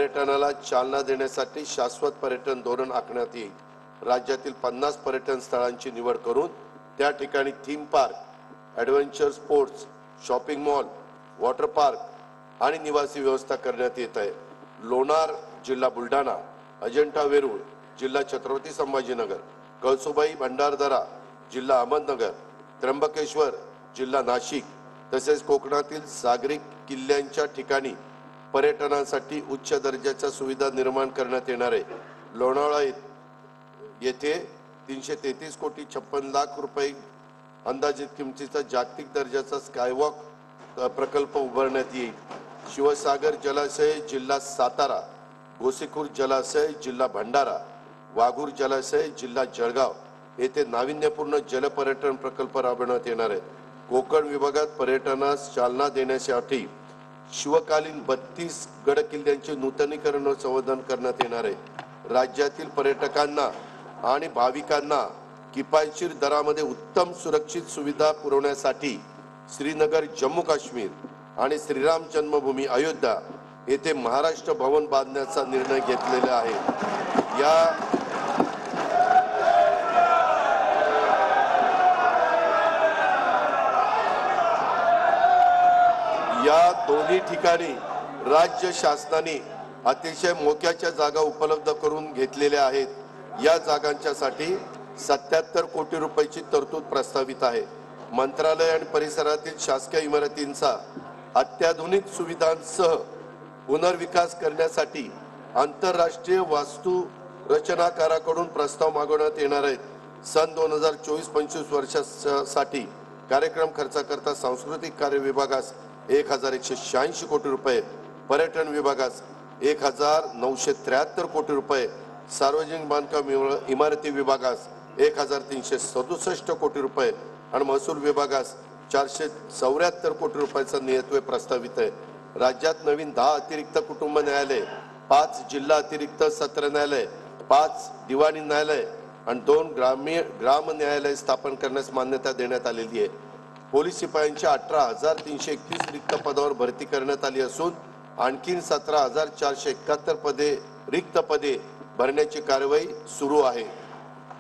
पर्यटनाला चालना देण्यासाठी शाश्वत पर्यटन धोरण आखण्यात येईल। राज्यातील 50 पर्यटन स्थळांची निवड करून त्या ठिकाणी theme park, adventure sports, shopping mall, water park आणि निवासी व्यवस्था करण्यात येत आहे। लोणार जिल्हा बुलढाणा, अजिंठा वेरूळ जिल्हा छत्रपती संभाजीनगर, कळसुबाई भंडारदरा जिल्हा अहमदनगर, त्र्यंबकेश्वर जिल्हा नाशिक तसेच कोकणातील सागरी किल्ल्यांच्या ठिकाणी पर्यटनासाठी उच्च दर्जाच्या सुविधा निर्माण करण्यात येणार आहे। लोणावळा येथे 333 कोटी 56 लाख रुपये अंदाजित किमतीचा जागतिक दर्जाचा स्कायवॉक प्रकल्प उभारण्यात येईल। शिवसागर जलाशय जिल्हा सातारा, गोसीखुर्द जलाशय जिल्हा भंडारा, वाघूर जलाशय जिल्हा जळगाव येथे नाविन्यपूर्ण जलपर्यटन प्रकल्प राबवण्यात येणार आहे। कोकण विभागात पर्यटनास चालना देण्यासाठी शिवकालीन 32 गड किल्ल्यांचे नूतनीकरण व संवर्धन करण्यात येणार आहे। राज्यातील पर्यटकांना आणि भाविकांना किफायतशीर दरामध्ये उत्तम सुरक्षित सुविधा पुरवण्यासाठी श्रीनगर जम्मू काश्मीर आणि श्रीराम जन्मभूमी अयोध्या येथे महाराष्ट्र भवन बांधण्याचा निर्णय घेतलेला आहे। या दोन्ही ठिकाणी राज्य शासनाने अतिशय मोक्याच्या जागा उपलब्ध करून घेतलेल्या आहेत। या जागांच्यासाठी 77 कोटी रुपयाची तरतूद प्रस्तावित आहे। मंत्रालय आणि परिसरातील शासकीय इमारतींचा अत्याधुनिक सुविधांसह पुनर्विकास करण्यासाठी आंतरराष्ट्रीय वास्तू रचनाकाराकडून प्रस्ताव मागवण्यात येणार आहेत। सन 2024-25 वर्षासाठी कार्यक्रम खर्चाकरता सांस्कृतिक कार्य विभागास 1186 कोटी रुपये, पर्यटन विभागास 1973 कोटी रुपये, सार्वजनिक बांधकाम इमारती विभागास 1367 कोटी रुपये आणि महसूल विभागास 474 कोटी रुपयाचा नियतव्यय प्रस्तावित आहे। राज्यात नवीन 10 अतिरिक्त कुटुंब न्यायालय, 5 जिल्हा अतिरिक्त सत्र न्यायालय, 5 दिवाणी न्यायालय आणि 2 ग्राम न्यायालय स्थापन करण्यास मान्यता देण्यात आलेली आहे। पोलीस शिपायांच्या 18,331 रिक्त पदावर भरती करण्यात आली असून आणखी 17,471 रिक्त पदे भरण्याची कार्यवाही सुरू आहे।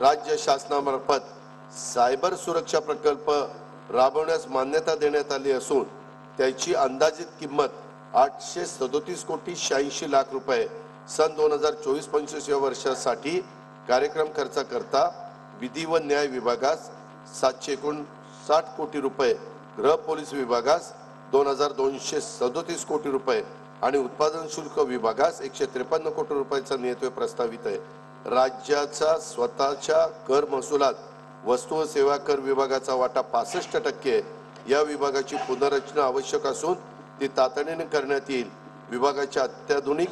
राज्य शासनामार्फत सायबर सुरक्षा प्रकल्प राबवण्यास मान्यता देण्यात आली असून त्याची अंदाजित किंमत 837 कोटी 86 लाख रुपये। सन 2024-25 या वर्षासाठी कार्यक्रम खर्चाकरता विधी व न्याय विभागास 759 कोटी रुपये, गृह पोलीस विभागास 2237 कोटी रुपये आणि उत्पादन शुल्क विभागास 153 कोटी रुपयाचा नियतव्यय प्रस्तावित आहे। राज्याचा स्वतःच्या कर महसुलात वस्तू व सेवा कर विभागाचा वाटा 65% आहे। या विभागाची पुनर्रचना आवश्यक असून ती तातडीने करण्यात येईल। विभागाच्या अत्याधुनिक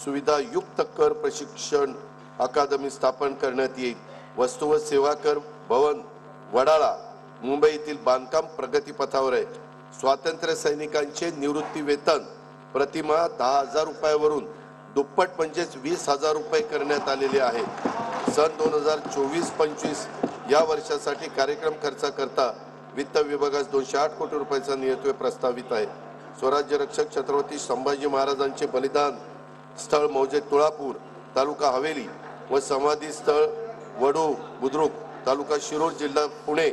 सुविधायुक्त कर प्रशिक्षण अकादमी स्थापन करण्यात येईल। वस्तू व सेवा कर भवन वडाळा मुंबई येथील बांधकाम प्रगतीपथावर आहे। स्वातंत्र्य सैनिकांचे निवृत्ती वेतन प्रतिमाह 10,000 रुपयावरून दुप्पट म्हणजेच 20,000 रुपये करण्यात आलेले आहे। सन 2024-25 या वर्षासाठी कार्यक्रम खर्चाकरता वित्त विभागास 208 कोटी रुपयाचा नियतव्यय प्रस्तावित आहे। स्वराज्य रक्षक छत्रपती संभाजी महाराजांचे बलिदान स्थळ मौजे तुळापूर तालुका हवेली व समाधी स्थळ वडू बुद्रुक तालुका शिरूर जिल्हा पुणे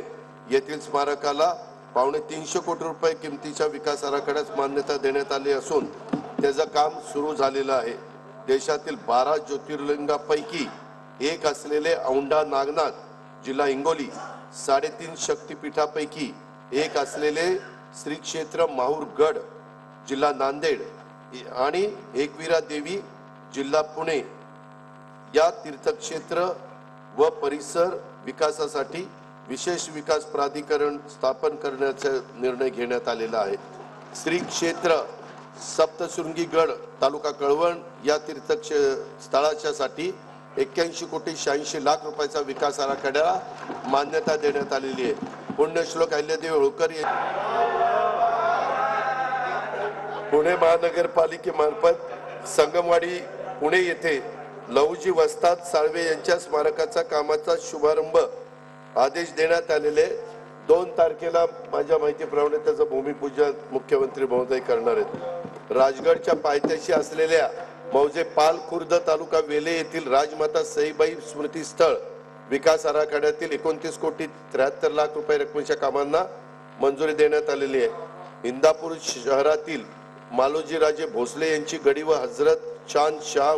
येथील स्मारकाला 350 कोटी रुपये किमतीच्या विकास आराखड्यास मान्यता देण्यात आली असून त्याचं काम सुरू झालेलं आहे। देशातील 12 ज्योतिर्लिंगापैकी एक असलेले औंढा नागनाथ जिल्हा हिंगोली, 3.5 शक्तिपीठापैकी एक असलेले श्री क्षेत्र माहूरगड जिल्हा नांदेड आणि एकविरा देवी जिल्हा पुणे या तीर्थक्षेत्र व परिसर विकासासाठी विशेष विकास प्राधिकरण स्थापन करण्याचा निर्णय घेण्यात आलेला आहे। श्री क्षेत्र सप्तशृंगी गड तालुका कळवण या तीर्थस्थळाच्या साठी 81 कोटी 86 लाख रुपयाचा विकास आराखड्याला मान्यता देण्यात आलेली आहे। पुण्यश्लोक अहिल्यादेवी होळकर पुणे महानगरपालिकेमार्फत संगमवाडी पुणे येथे लहुजी वस्ताद साळवे यांच्या स्मारकाचा कामाचा शुभारंभ आदेश देण्यात आलेले। 2 तारखेला माझ्या माहितीप्रमाणे त्याचं भूमिपूजन मुख्यमंत्री महोदय करणार आहेत। राजगडच्या पायथ्याशी असलेल्या मौजे पाल खुर्द तालुका वेले येथील राजमाता सईबाई स्मृती स्थळ विकास आराखड्यातील 29 कोटी 73 लाख रुपये रकमेच्या कामांना मंजुरी देण्यात आलेली आहे। इंदापूर शहरातील मालोजी राजे भोसले यांची गडी व हजरत चांद शाह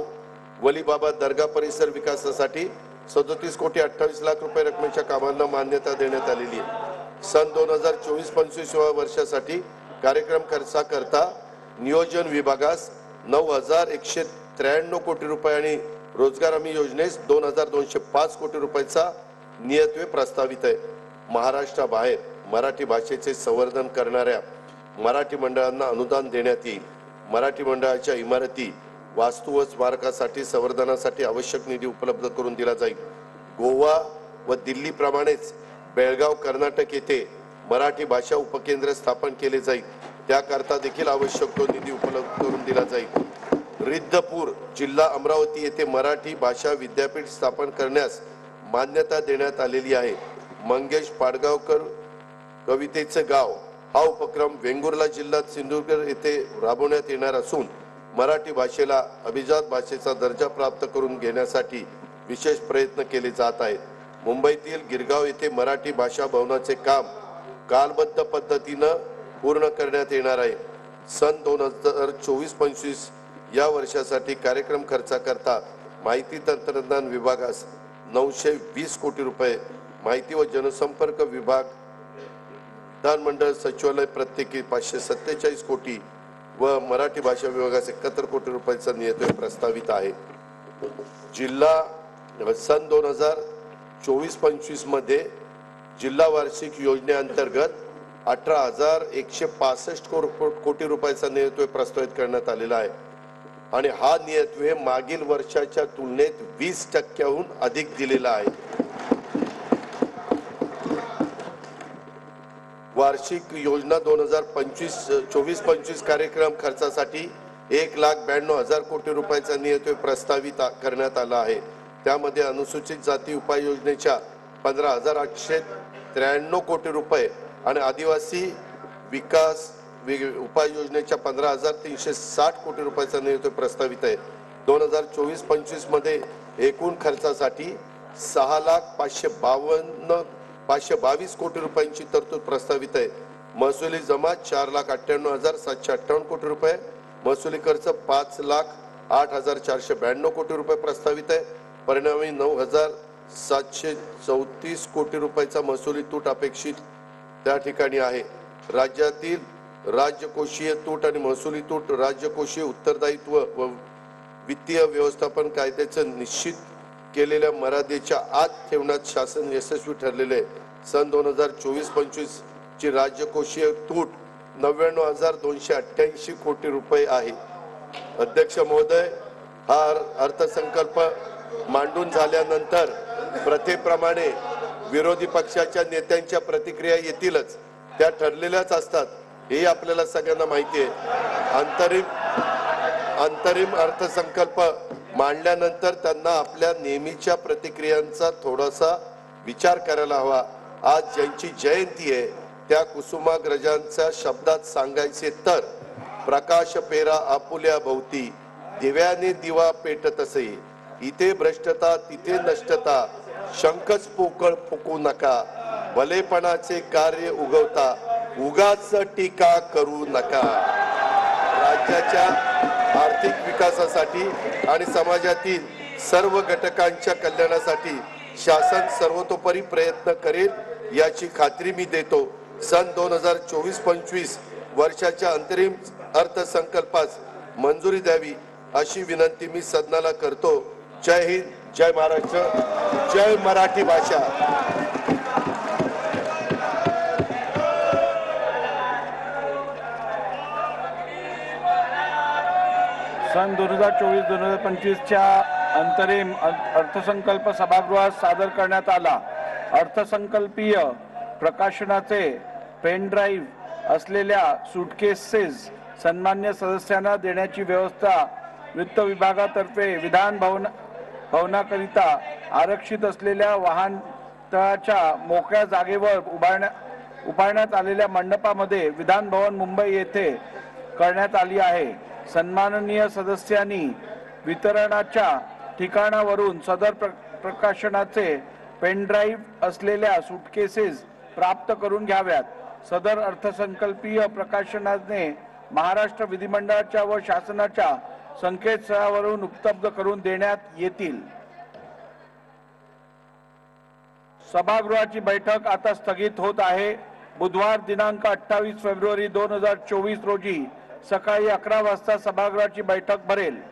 वली बाबा दर्गा परिसर विकासासाठी 37 कोटी 28 लाख रुपये रकमेच्या कामांना मान्यता देण्यात आलेली आहे। सन 2024-25 वर्षासाठी कार्यक्रम खर्चाकरता नियोजन विभागास 9,193 कोटी रुपये आणि रोजगार हमी योजनेस 2,205 कोटी रुपयाचा नियतव्यय प्रस्तावित आहे। महाराष्ट्राबाहेर मराठी भाषेचे संवर्धन करणाऱ्या मराठी मंडळांना अनुदान देण्यात येईल। मराठी मंडळाच्या इमारती वास्तू व स्मारकासाठी संवर्धनासाठी आवश्यक निधी उपलब्ध करून दिला जाईल। गोवा व दिल्ली प्रमाणेच बेळगाव कर्नाटक येथे मराठी भाषा उपकेंद्र स्थापन केले जाईल, त्याकरता देखील आवश्यक तो निधी उपलब्ध करून दिला जाईल। रिद्धपूर जिल्हा अमरावती येथे मराठी भाषा विद्यापीठ स्थापन करण्यास मान्यता देण्यात आलेली आहे। मंगेश पाडगावकर कवितेचे गाव हा उपक्रम वेंगुर्ला जिल्ह्यात सिंधुदुर्ग येथे राबवण्यात येणार असून मराठी भाषेला अभिजात भाषेचा दर्जा प्राप्त करून घेण्यासाठी विशेष प्रयत्न केले जात आहेत। मुंबईतील गिरगाव येथे मराठी भाषा भवनाचे काम कालबद्ध पद्धतीने पूर्ण करण्यात येणार आहे। सन 2024-25 या वर्षासाठी कार्यक्रम खर्चाकरता माहिती तंत्रज्ञान विभागास 920 कोटी रुपये, माहिती व जनसंपर्क विभाग विधानमंडळ सचिवालय प्रत्येकी 547 कोटी व मराठी भाषा विभागास 71 कोटी रुपयाचा नियतव्यय प्रस्तावित आहे। जिल्हा सन 2024-25 मध्ये जिल्हा वार्षिक योजनेअंतर्गत 18,165 कोटी रुपयाचा नियतव्यय प्रस्तावित करण्यात आलेला आहे आणि हा नियतव्यय मागील वर्षाच्या तुलनेत 20% अधिक दिलेला आहे। वार्षिक योजना 2024-25 कार्यक्रम खर्चासाठी 1,92,000 कोटी रुपयाचा नियतव्यय प्रस्तावित करण्यात आला आहे। त्यामध्ये अनुसूचित जाती उपाय योजनेच्या 15,893 कोटी रुपये आणि आदिवासी विकास उपाय योजनेच्या 15,360 कोटी रुपयाचा नियतव्यय प्रस्तावित आहे। 2024-25 मध्ये एकूण खर्चासाठी 6,522 कोटी रुपयांची तरतूद प्रस्तावित आहे। महसुली जमा 4,98,758 कोटी रुपये, महसुली खर्च 5,08,492 कोटी रुपये प्रस्तावित आहे। परिणामी 9,734 कोटी रुपयाचा महसुली तूट अपेक्षित त्या ठिकाणी आहे। राज्यातील राज्यकोषीय तूट आणि महसुली तूट राज्यकोषीय उत्तरदायित्व व वित्तीय व्यवस्थापन कायद्याचे निश्चित केलेल्या मर्यादेच्या आत ठेवण्यात शासन यशस्वी ठरलेले आहे। सन 2024-25 ची राज्यकोषीय तूट 99,288 कोटी रुपये आहे। अध्यक्ष महोदय, हा अर्थसंकल्प मांडून झाल्यानंतर प्रथेप्रमाणे विरोधी पक्षाच्या नेत्यांच्या प्रतिक्रिया येतीलच, त्या ठरलेल्याच असतात, हे आपल्याला सगळ्यांना माहिती आहे। अंतरिम अर्थसंकल्प मांडल्यानंतर त्यांना आपल्या नेहमीच्या प्रतिक्रियांचा थोडासा विचार करायला हवा। आज ज्यांची जयंती आहे त्या कुसुमाग्रजांच्या शब्दात सांगायचे तर, प्रकाश पेरा आपुल्या भोवती दिव्याने दिवा पेटत असे, इथे भ्रष्टता तिथे नष्टता, शंखच पोकळ फुकू नका, भलेपणाचे कार्य उगवता, उगाच टीका करू नका। राज्याच्या आर्थिक विकासासाठी आणि समाजातील सर्व घटकांच्या कल्याणासाठी शासन सर्वतोपरी प्रयत्न करेल याची खात्री मी देतो। सन 2024-25 वर्षाच्या अंतरिम अर्थसंकल्पास मंजुरी द्यावी अशी विनंती मी सदनाला करतो। जय हिंद, जय महाराष्ट्र, जय मराठी भाषा। सन 2024-2025च्या अंतरिम अर्थसंकल्प सभागृहात सादर करण्यात आला। अर्थसंकल्पीय प्रकाशनाचे पेन ड्राईव्ह असलेल्या सुटकेसेस सन्मान्य सदस्यांना देण्याची व्यवस्था वित्त विभागातर्फे विधान भवनाकरिता आरक्षित असलेल्या वाहनतळाच्या मोकळ्या जागेवर उभारण्यात आलेल्या मंडपामध्ये विधान भवन मुंबई येथे करण्यात आली आहे। सन्माननीय सदस्यांनी वितरणाच्या ठिकाणावरून सदर प्रकाशनाचे पेनड्राईव्ह असलेल्या सुटकेसेस प्राप्त करून घ्याव्यात. सदर अर्थसंकल्पीय प्रकाशनाने महाराष्ट्र विधिमंडळाच्या व शासनाच्या संकेतस्थळावरून उपलब्ध करून देण्यात येतील. सभागृहाची बैठक आता स्थगित होत आहे. बुधवार दिनांक 28 फेब्रुवारी 2024 रोजी सकाळी 11 वाजता सभागृहाची बैठक भरेल.